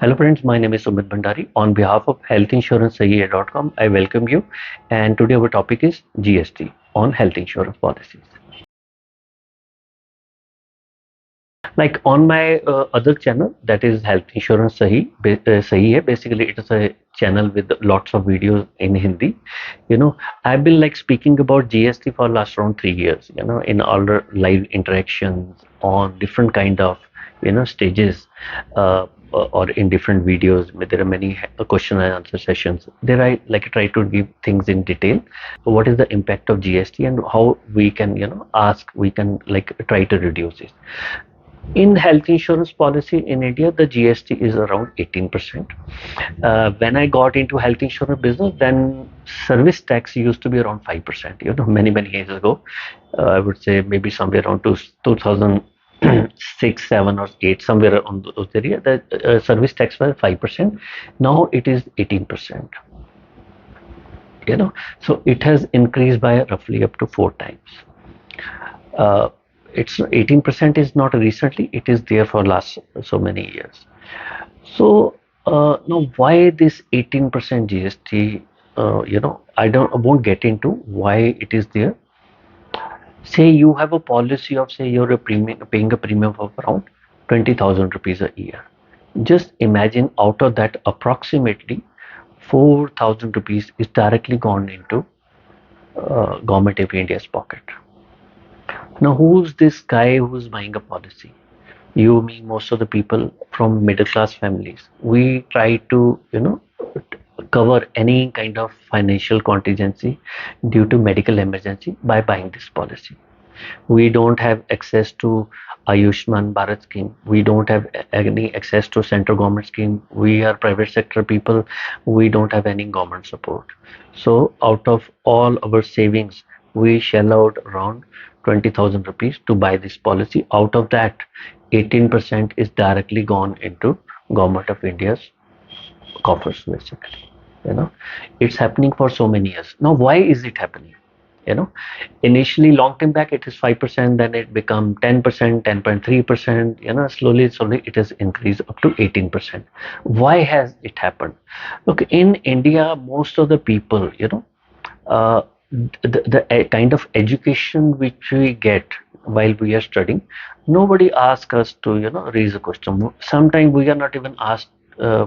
Hello friends, my name is Sumit Bhandari. On behalf of healthinsurancesahihai.com, I welcome you. And today our topic is GST on health insurance policies. Like on my other channel, that is Health Insurance Sahi Hai. Basically, it is a channel with lots of videos in Hindi. I've been like speaking about GST for last around 3 years. In all the live interactions on different kind of stages, uh, or in different videos. There are many question and answer sessions. There I like try to give things in detail. What is the impact of GST and how we can we can like try to reduce it. In health insurance policy in India, the GST is around 18%. When I got into health insurance business, then service tax used to be around 5%. Many years ago, I would say maybe somewhere around 2006, 7, or 8, somewhere on those area. The service tax was 5%. Now it is 18%. So it has increased by roughly up to 4 times. Uh, it's 18% is not recently, it is there for last so many years. So now why this 18% GST? I won't get into why it is there. Say you have a policy of, say you're paying a premium of around 20,000 rupees a year. Just imagine out of that approximately 4,000 rupees is directly gone into government of India's pocket. Now, who's this guy who's buying a policy? You, me, most of the people from middle class families. We try to, cover any kind of financial contingency due to medical emergency by buying this policy. We don't have access to Ayushman Bharat scheme. We don't have any access to central government scheme. We are private sector people. We don't have any government support. So out of all our savings, we shell out around 20,000 rupees to buy this policy. Out of that, 18% is directly gone into government of India's coffers basically. You know, it's happening for so many years. Now, why is it happening? you know Initially long time back it is 5%, then it become 10%, 10.3%. Slowly it has increased up to 18%. Why has it happened? Look, in India, most of the people, uh, the kind of education which we get while we are studying, nobody asks us to raise a question. Sometimes we are not even asked,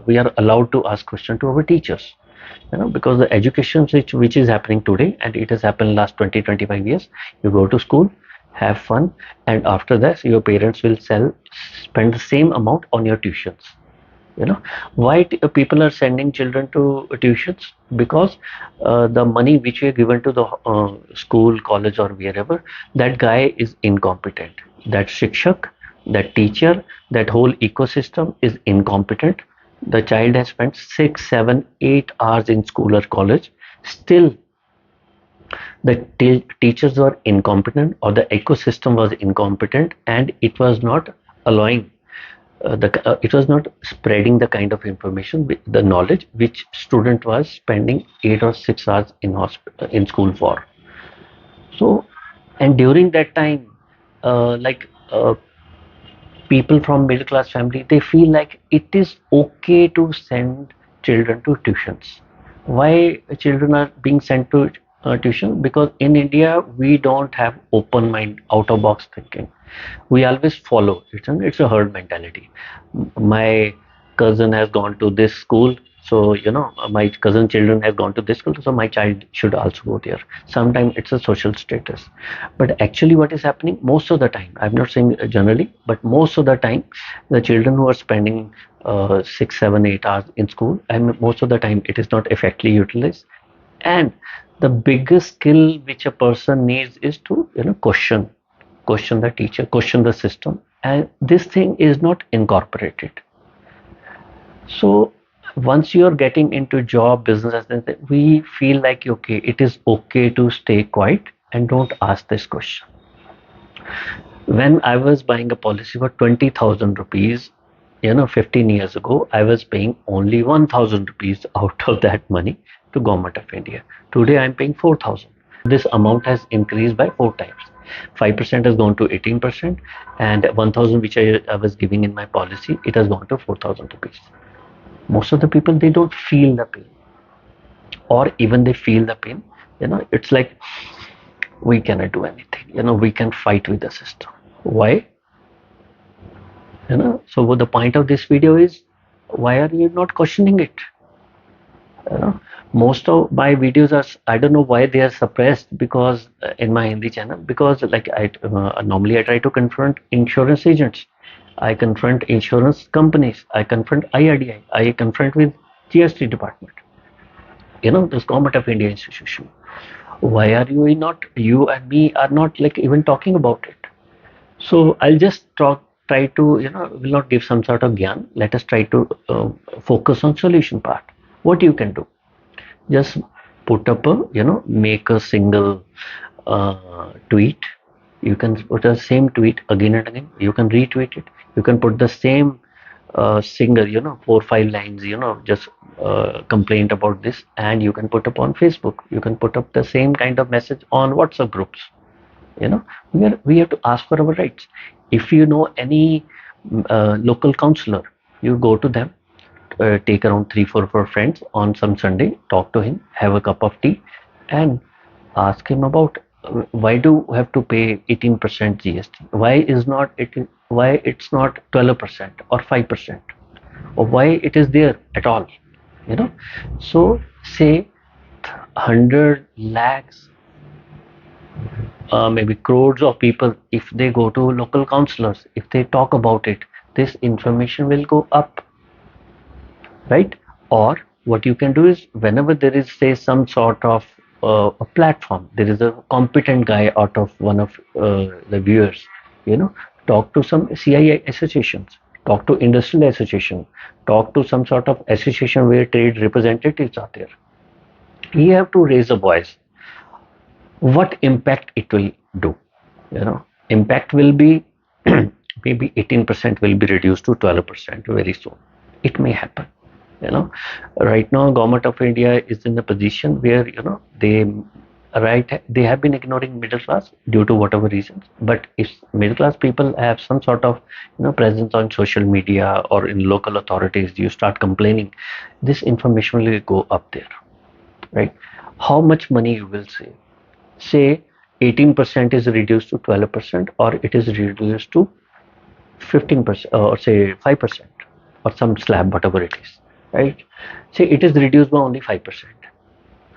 we are allowed to ask question to our teachers, because the education which is happening today, and it has happened last 20-25 years. You go to school, have fun, and after that your parents will spend the same amount on your tuitions. Why people are sending children to tuitions? Because the money which we are given to the school, college, or wherever, that guy is incompetent. That shikshak, that teacher, that whole ecosystem is incompetent. The child has spent 6, 7, 8 hours in school or college. Still, the teachers were incompetent, or the ecosystem was incompetent, and it was not allowing it was not spreading the kind of information, the knowledge which student was spending 8 or 6 hours in school for. So, and during that time, like people from middle class family, they feel like it is okay to send children to tuitions. Why children are being sent to tuition? Because in India we don't have open mind, out of box thinking. We always follow. It's a herd mentality. My cousin has gone to this school, so my cousin children have gone to this school, so my child should also go there. Sometimes it's a social status, but actually what is happening most of the time, I'm not saying generally, but most of the time, the children who are spending 6, 7, 8 hours in school, and most of the time it is not effectively utilized. And the biggest skill which a person needs is to question the teacher, question the system, and this thing is not incorporated. So once you're getting into job, business, we feel like okay, it is okay to stay quiet and don't ask this question. When I was buying a policy for 20,000 rupees, 15 years ago, I was paying only 1,000 rupees out of that money to Government of India. Today I'm paying 4,000. This amount has increased by 4 times. 5% has gone to 18%, and 1,000 which I was giving in my policy, it has gone to 4,000 rupees. Most of the people, they don't feel the pain, or even they feel the pain, it's like, we cannot do anything, we can fight with the system. Why? So what the point of this video is, why are you not questioning it? you know Most of my videos are, I don't know why they are suppressed, because in my Hindi channel, because like I normally I try to confront insurance agents, I confront insurance companies, I confront IRDI, I confront with GST department, this government of India institution. Why are you not, you and me are not like even talking about it? So I'll just try to, will not give some sort of gyan. Let us try to focus on solution part. What you can do, just put up a, make a single tweet. You can put the same tweet again and again. You can retweet it. You can put the same single, 4 5 lines, just complaint about this, and you can put up on Facebook. You can put up the same kind of message on WhatsApp groups. you know we have to ask for our rights. If you know any local counselor, you go to them, take around 3 4 4 friends on some Sunday, talk to him, have a cup of tea, and ask him about why do we have to pay 18% GST? Why it's not 12% or 5%, or why it is there at all? you know so say 100 lakhs, maybe crores of people, if they go to local counselors, if they talk about it, this information will go up, right? Or what you can do is, whenever there is, say, some sort of a platform, there is a competent guy out of one of the viewers, talk to some CII associations, talk to industrial association, talk to some sort of association where trade representatives are there. You have to raise a voice. What impact it will do? Impact will be maybe 18% will be reduced to 12% very soon. It may happen. you know right now government of India is in a position where, they have been ignoring middle class due to whatever reasons. But if middle class people have some sort of, presence on social media or in local authorities, you start complaining, this information will go up there, right? How much money you will save? Say 18% is reduced to 12%, or it is reduced to 15%, or say 5%, or some slab, whatever it is, right? Say it is reduced by only 5%.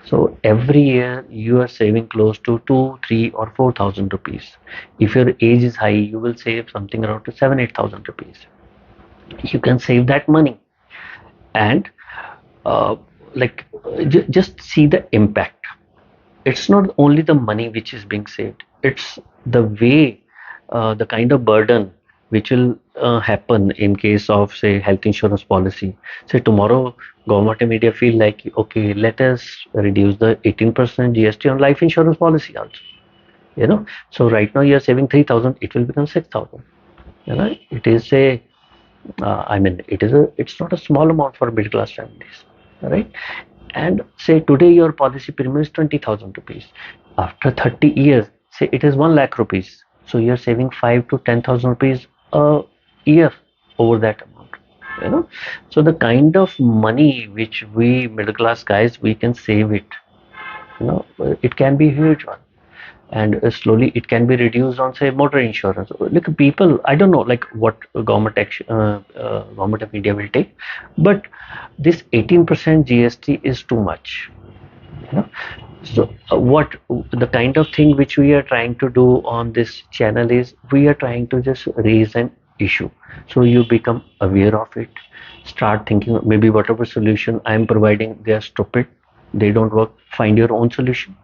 So every year you are saving close to 2 3 or 4,000 rupees. If your age is high, you will save something around to 7 8,000 rupees. You can save that money, and uh, like just see the impact. It's not only the money which is being saved, it's the way, the kind of burden which will happen in case of, say, health insurance policy. Say tomorrow government and media feel like, okay, let us reduce the 18% GST on life insurance policy also. So right now you're saving 3,000, it will become 6,000. It is a, I mean, it's not a small amount for middle class families, right? And say today your policy premium is 20,000 rupees. After 30 years, say it is 1 lakh rupees. So you're saving 5 to 10,000 rupees a year over that amount. So the kind of money which we middle class guys, we can save it. It can be a huge one, and slowly it can be reduced on, say, motor insurance. Like people, I don't know like what government action, government of India will take, but this 18% GST is too much. you know so what the kind of thing which we are trying to do on this channel is, we are trying to just raise an issue, so you become aware of it. Start thinking, maybe whatever solution I am providing, they are stupid, they don't work, find your own solution,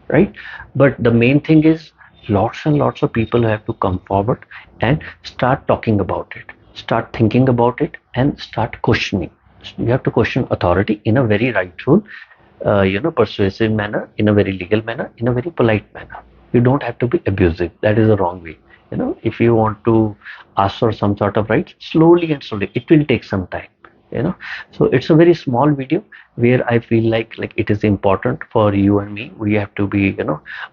right? But the main thing is, lots and lots of people have to come forward and start talking about it, start thinking about it, and start questioning. You have to question authority in a very rightful, persuasive manner, in a very legal manner, in a very polite manner. You don't have to be abusive. That is the wrong way. If you want to ask for some sort of rights, slowly and slowly, it will take some time. So it's a very small video where I feel like it is important for you and me. We have to be,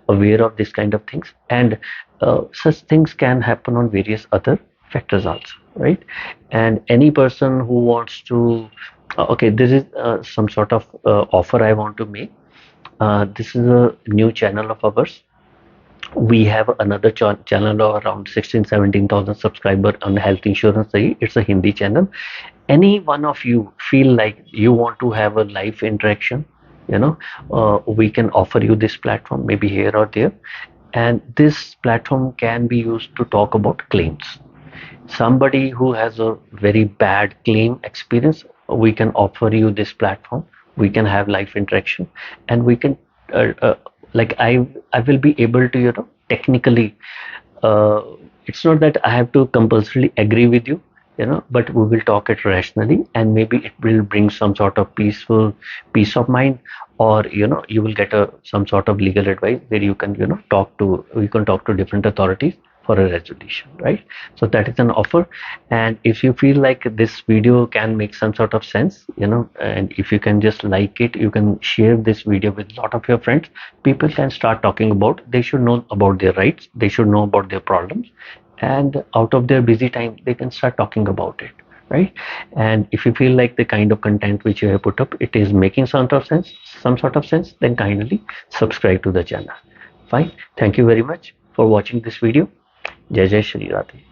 aware of this kind of things, and such things can happen on various other factors also, right? And any person who wants to, okay, this is some sort of offer I want to make. This is a new channel of ours. We have another channel of around 16-17,000 subscriber on health insurance. It's a Hindi channel. Any one of you feel like you want to have a live interaction, you know, we can offer you this platform, maybe here or there. And this platform can be used to talk about claims. Somebody who has a very bad claim experience, we can offer you this platform. We can have live interaction, and we can uh, uh, like I will be able to, technically, uh, it's not that I have to compulsorily agree with you, but we will talk it rationally, and maybe it will bring some sort of peace of mind, or you will get some sort of legal advice where you can talk to different authorities for a resolution, right? So that is an offer. And if you feel like this video can make some sort of sense, and if you can just like it, you can share this video with a lot of your friends. People can start talking about, they should know about their rights, they should know about their problems, and out of their busy time they can start talking about it, right? And if you feel like the kind of content which you have put up, it is making some sort of sense, then kindly subscribe to the channel. Fine. Thank you very much for watching this video. Jai Jai Shri Radhe.